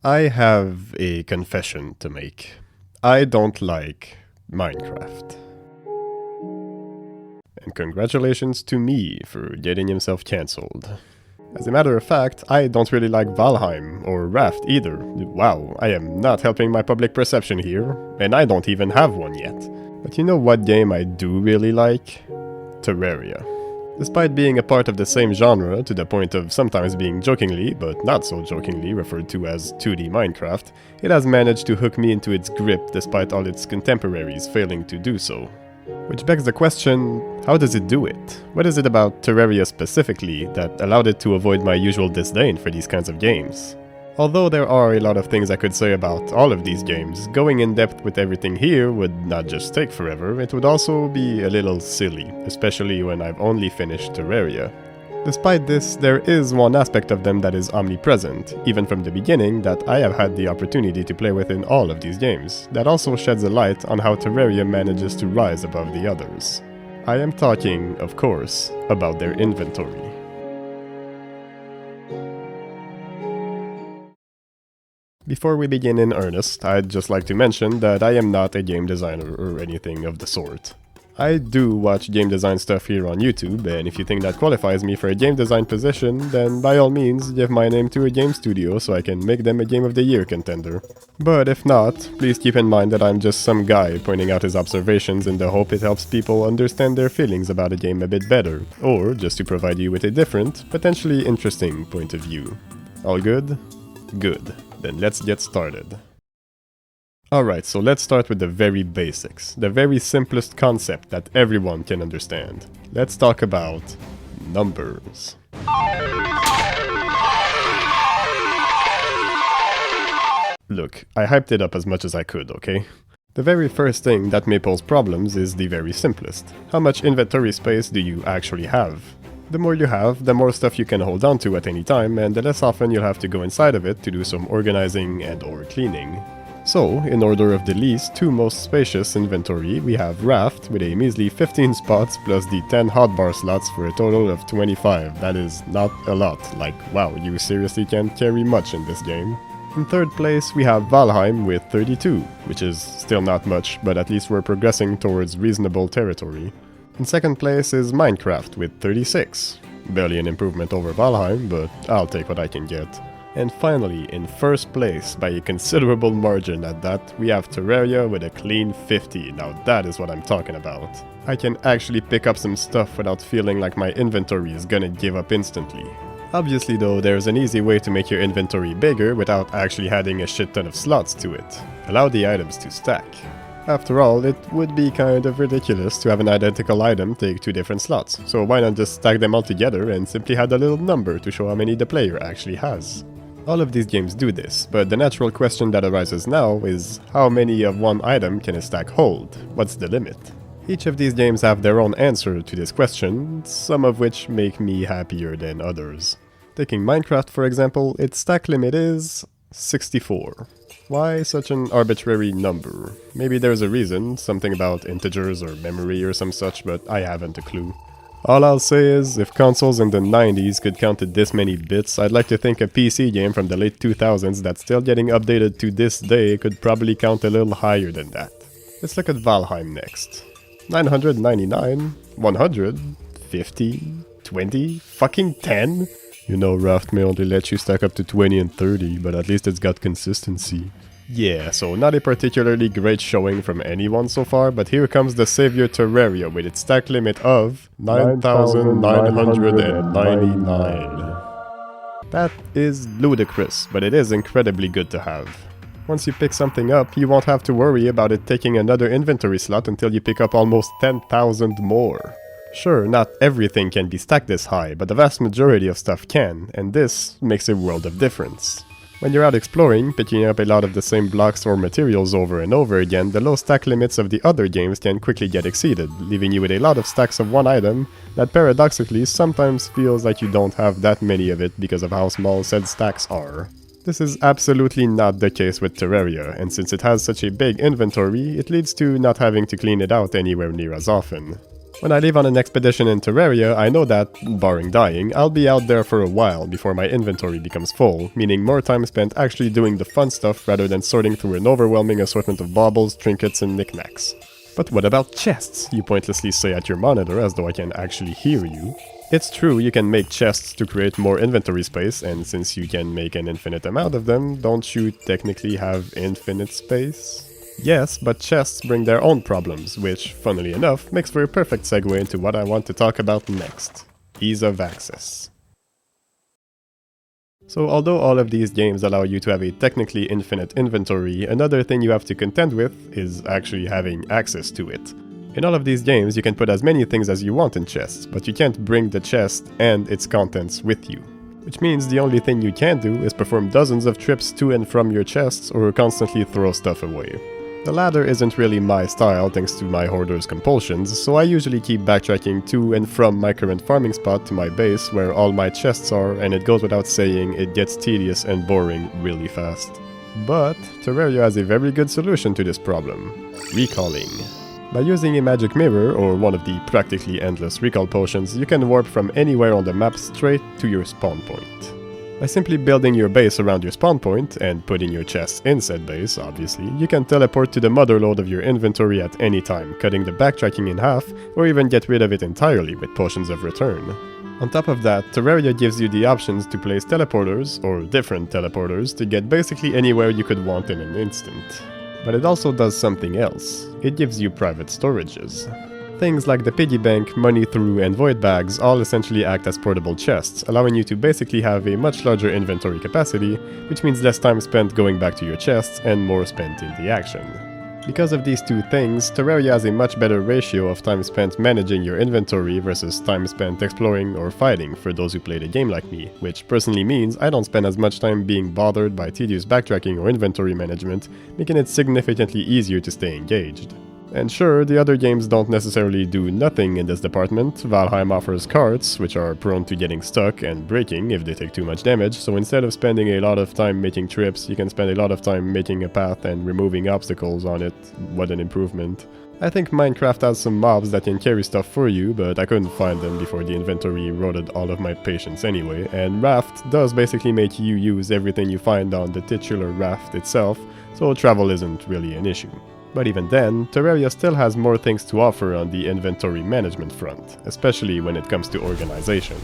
I have a confession to make. I don't like Minecraft. And congratulations to me for getting himself cancelled. As a matter of fact, I don't really like Valheim or Raft either. Wow, I am not helping my public perception here, and I don't even have one yet. But you know what game I do really like? Terraria. Despite being a part of the same genre, to the point of sometimes being jokingly, but not so jokingly, referred to as 2D Minecraft, it has managed to hook me into its grip despite all its contemporaries failing to do so. Which begs the question, how does it do it? What is it about Terraria specifically that allowed it to avoid my usual disdain for these kinds of games? Although there are a lot of things I could say about all of these games, going in depth with everything here would not just take forever, it would also be a little silly, especially when I've only finished Terraria. Despite this, there is one aspect of them that is omnipresent, even from the beginning, that I have had the opportunity to play with in all of these games, that also sheds a light on how Terraria manages to rise above the others. I am talking, of course, about their inventory. Before we begin in earnest, I'd just like to mention that I am not a game designer or anything of the sort. I do watch game design stuff here on YouTube, and if you think that qualifies me for a game design position, then by all means give my name to a game studio so I can make them a Game of the Year contender. But if not, please keep in mind that I'm just some guy pointing out his observations in the hope it helps people understand their feelings about a game a bit better, or just to provide you with a different, potentially interesting point of view. All good? Good. Then let's get started. Alright, so let's start with the very basics, the very simplest concept that everyone can understand. Let's talk about numbers. Look, I hyped it up as much as I could, okay? The very first thing that may pose problems is the very simplest. How much inventory space do you actually have? The more you have, the more stuff you can hold on to at any time, and the less often you'll have to go inside of it to do some organizing and or cleaning. So, in order of the least to most spacious inventory, we have Raft with a measly 15 spots plus the 10 hotbar slots for a total of 25. That is not a lot, like wow, you seriously can't carry much in this game. In third place, we have Valheim with 32, which is still not much, but at least we're progressing towards reasonable territory. In second place is Minecraft with 36. Barely an improvement over Valheim, but I'll take what I can get. And finally, in first place, by a considerable margin at that, we have Terraria with a clean 50. Now that is what I'm talking about. I can actually pick up some stuff without feeling like my inventory is gonna give up instantly. Obviously though, there's an easy way to make your inventory bigger without actually adding a shit ton of slots to it. Allow the items to stack. After all, it would be kind of ridiculous to have an identical item take two different slots, so why not just stack them all together and simply add a little number to show how many the player actually has. All of these games do this, but the natural question that arises now is how many of one item can a stack hold? What's the limit? Each of these games have their own answer to this question, some of which make me happier than others. Taking Minecraft for example, its stack limit is 64. Why such an arbitrary number? Maybe there's a reason, something about integers or memory or some such, but I haven't a clue. All I'll say is, if consoles in the 90s could count to this many bits, I'd like to think a PC game from the late 2000s that's still getting updated to this day could probably count a little higher than that. Let's look at Valheim next. 999? 100? 50? 20? Fucking 10? You know, Raft may only let you stack up to 20 and 30, but at least it's got consistency. Yeah, so not a particularly great showing from anyone so far, but here comes the savior Terraria with its stack limit of 9,999. That is ludicrous, but it is incredibly good to have. Once you pick something up, you won't have to worry about it taking another inventory slot until you pick up almost 10,000 more. Sure, not everything can be stacked this high, but the vast majority of stuff can, and this makes a world of difference. When you're out exploring, picking up a lot of the same blocks or materials over and over again, the low stack limits of the other games can quickly get exceeded, leaving you with a lot of stacks of one item that paradoxically sometimes feels like you don't have that many of it because of how small said stacks are. This is absolutely not the case with Terraria, and since it has such a big inventory, it leads to not having to clean it out anywhere near as often. When I leave on an expedition in Terraria, I know that, barring dying, I'll be out there for a while before my inventory becomes full, meaning more time spent actually doing the fun stuff rather than sorting through an overwhelming assortment of baubles, trinkets, and knickknacks. But what about chests? You pointlessly say at your monitor as though I can actually hear you. It's true, you can make chests to create more inventory space, and since you can make an infinite amount of them, don't you technically have infinite space? Yes, but chests bring their own problems, which, funnily enough, makes for a perfect segue into what I want to talk about next. Ease of access. So although all of these games allow you to have a technically infinite inventory, another thing you have to contend with is actually having access to it. In all of these games, you can put as many things as you want in chests, but you can't bring the chest and its contents with you. Which means the only thing you can do is perform dozens of trips to and from your chests or constantly throw stuff away. The latter isn't really my style thanks to my hoarder's compulsions, so I usually keep backtracking to and from my current farming spot to my base where all my chests are, and it goes without saying it gets tedious and boring really fast. But Terraria has a very good solution to this problem: recalling. By using a magic mirror, or one of the practically endless recall potions, you can warp from anywhere on the map straight to your spawn point. By simply building your base around your spawn point, and putting your chests in said base, obviously, you can teleport to the motherlode of your inventory at any time, cutting the backtracking in half, or even get rid of it entirely with potions of return. On top of that, Terraria gives you the options to place teleporters, or different teleporters, to get basically anywhere you could want in an instant. But it also does something else. It gives you private storages. Things like the piggy bank, money through, and void bags all essentially act as portable chests, allowing you to basically have a much larger inventory capacity, which means less time spent going back to your chests and more spent in the action. Because of these two things, Terraria has a much better ratio of time spent managing your inventory versus time spent exploring or fighting for those who play the game like me, which personally means I don't spend as much time being bothered by tedious backtracking or inventory management, making it significantly easier to stay engaged. And sure, the other games don't necessarily do nothing in this department. Valheim offers carts, which are prone to getting stuck and breaking if they take too much damage, so instead of spending a lot of time making trips, you can spend a lot of time making a path and removing obstacles on it. What an improvement. I think Minecraft has some mobs that can carry stuff for you, but I couldn't find them before the inventory eroded all of my patience anyway, and Raft does basically make you use everything you find on the titular raft itself, so travel isn't really an issue. But even then, Terraria still has more things to offer on the inventory management front, especially when it comes to organization.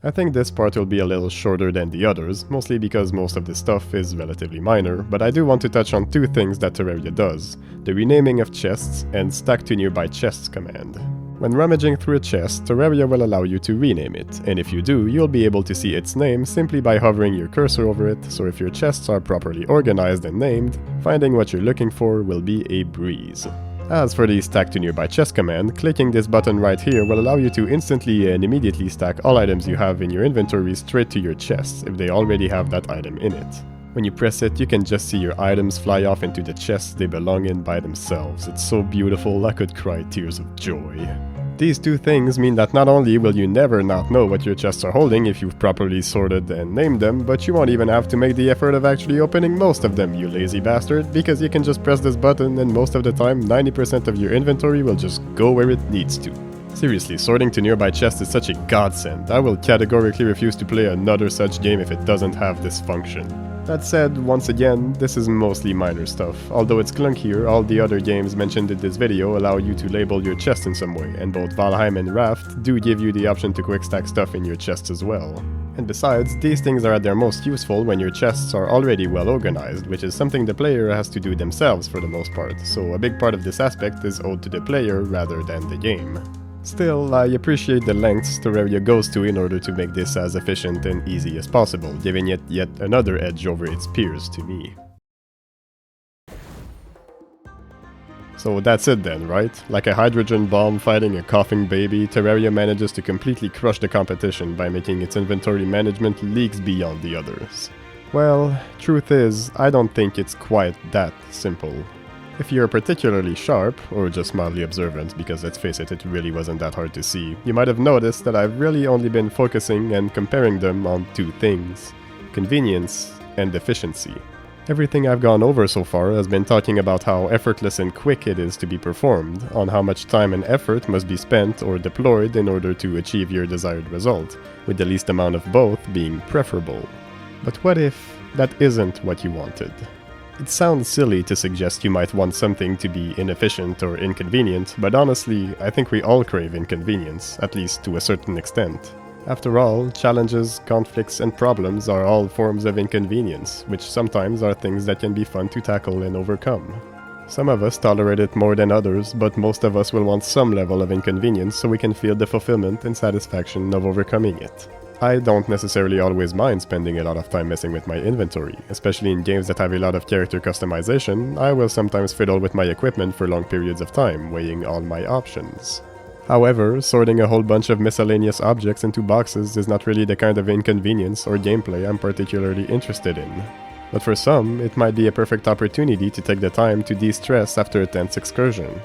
I think this part will be a little shorter than the others, mostly because most of the stuff is relatively minor, but I do want to touch on two things that Terraria does: the renaming of chests and stack to nearby chests command. When rummaging through a chest, Terraria will allow you to rename it, and if you do, you'll be able to see its name simply by hovering your cursor over it, so if your chests are properly organized and named, finding what you're looking for will be a breeze. As for the stack to nearby chest command, clicking this button right here will allow you to instantly and immediately stack all items you have in your inventory straight to your chests if they already have that item in it. When you press it, you can just see your items fly off into the chests they belong in by themselves. It's so beautiful, I could cry tears of joy. These two things mean that not only will you never not know what your chests are holding if you've properly sorted and named them, but you won't even have to make the effort of actually opening most of them, you lazy bastard, because you can just press this button and most of the time 90% of your inventory will just go where it needs to. Seriously, sorting to nearby chests is such a godsend. I will categorically refuse to play another such game if it doesn't have this function. That said, once again, this is mostly minor stuff. Although it's clunkier, all the other games mentioned in this video allow you to label your chest in some way, and both Valheim and Raft do give you the option to quick stack stuff in your chests as well. And besides, these things are at their most useful when your chests are already well organized, which is something the player has to do themselves for the most part, so a big part of this aspect is owed to the player rather than the game. Still, I appreciate the lengths Terraria goes to in order to make this as efficient and easy as possible, giving it yet another edge over its peers to me. So that's it then, right? Like a hydrogen bomb fighting a coughing baby, Terraria manages to completely crush the competition by making its inventory management leagues beyond the others. Well, truth is, I don't think it's quite that simple. If you're particularly sharp, or just mildly observant, because let's face it, it really wasn't that hard to see, you might have noticed that I've really only been focusing and comparing them on two things: convenience and efficiency. Everything I've gone over so far has been talking about how effortless and quick it is to be performed, on how much time and effort must be spent or deployed in order to achieve your desired result, with the least amount of both being preferable. But what if that isn't what you wanted? It sounds silly to suggest you might want something to be inefficient or inconvenient, but honestly, I think we all crave inconvenience, at least to a certain extent. After all, challenges, conflicts, and problems are all forms of inconvenience, which sometimes are things that can be fun to tackle and overcome. Some of us tolerate it more than others, but most of us will want some level of inconvenience so we can feel the fulfillment and satisfaction of overcoming it. I don't necessarily always mind spending a lot of time messing with my inventory, especially in games that have a lot of character customization. I will sometimes fiddle with my equipment for long periods of time, weighing all my options. However, sorting a whole bunch of miscellaneous objects into boxes is not really the kind of inconvenience or gameplay I'm particularly interested in. But for some, it might be a perfect opportunity to take the time to de-stress after a tense excursion.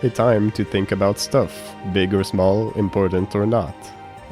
A time to think about stuff, big or small, important or not.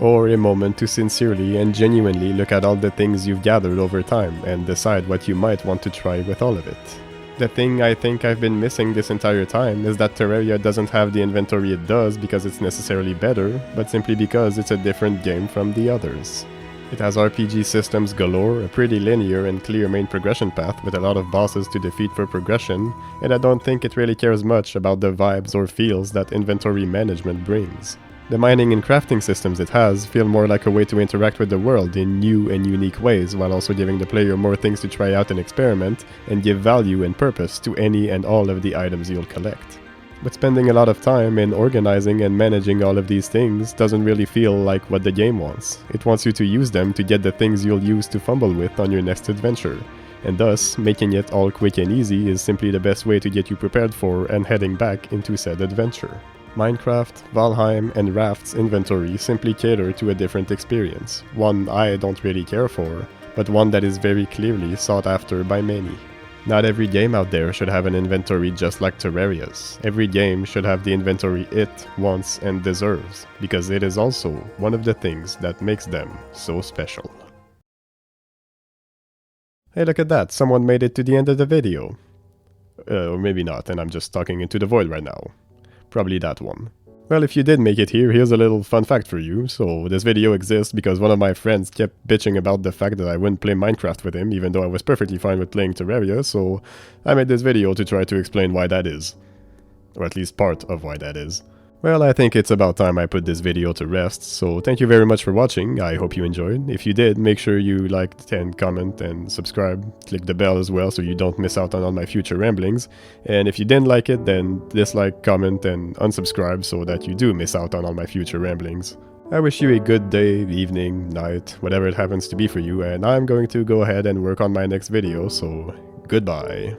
Or a moment to sincerely and genuinely look at all the things you've gathered over time and decide what you might want to try with all of it. The thing I think I've been missing this entire time is that Terraria doesn't have the inventory it does because it's necessarily better, but simply because it's a different game from the others. It has RPG systems galore, a pretty linear and clear main progression path with a lot of bosses to defeat for progression, and I don't think it really cares much about the vibes or feels that inventory management brings. The mining and crafting systems it has feel more like a way to interact with the world in new and unique ways, while also giving the player more things to try out and experiment, and give value and purpose to any and all of the items you'll collect. But spending a lot of time in organizing and managing all of these things doesn't really feel like what the game wants. It wants you to use them to get the things you'll use to fumble with on your next adventure, and thus, making it all quick and easy is simply the best way to get you prepared for and heading back into said adventure. Minecraft, Valheim, and Raft's inventory simply cater to a different experience, one I don't really care for, but one that is very clearly sought after by many. Not every game out there should have an inventory just like Terraria's. Every game should have the inventory it wants and deserves, because it is also one of the things that makes them so special. Hey, look at that, someone made it to the end of the video. Or maybe not, and I'm just talking into the void right now. Probably that one. Well, if you did make it here, here's a little fun fact for you. So, this video exists because one of my friends kept bitching about the fact that I wouldn't play Minecraft with him, even though I was perfectly fine with playing Terraria, so I made this video to try to explain why that is. Or at least part of why that is. Well, I think it's about time I put this video to rest, so thank you very much for watching, I hope you enjoyed. If you did, make sure you liked and comment and subscribe, click the bell as well so you don't miss out on all my future ramblings, and if you didn't like it, then dislike, comment, and unsubscribe so that you do miss out on all my future ramblings. I wish you a good day, evening, night, whatever it happens to be for you, and I'm going to go ahead and work on my next video, so goodbye.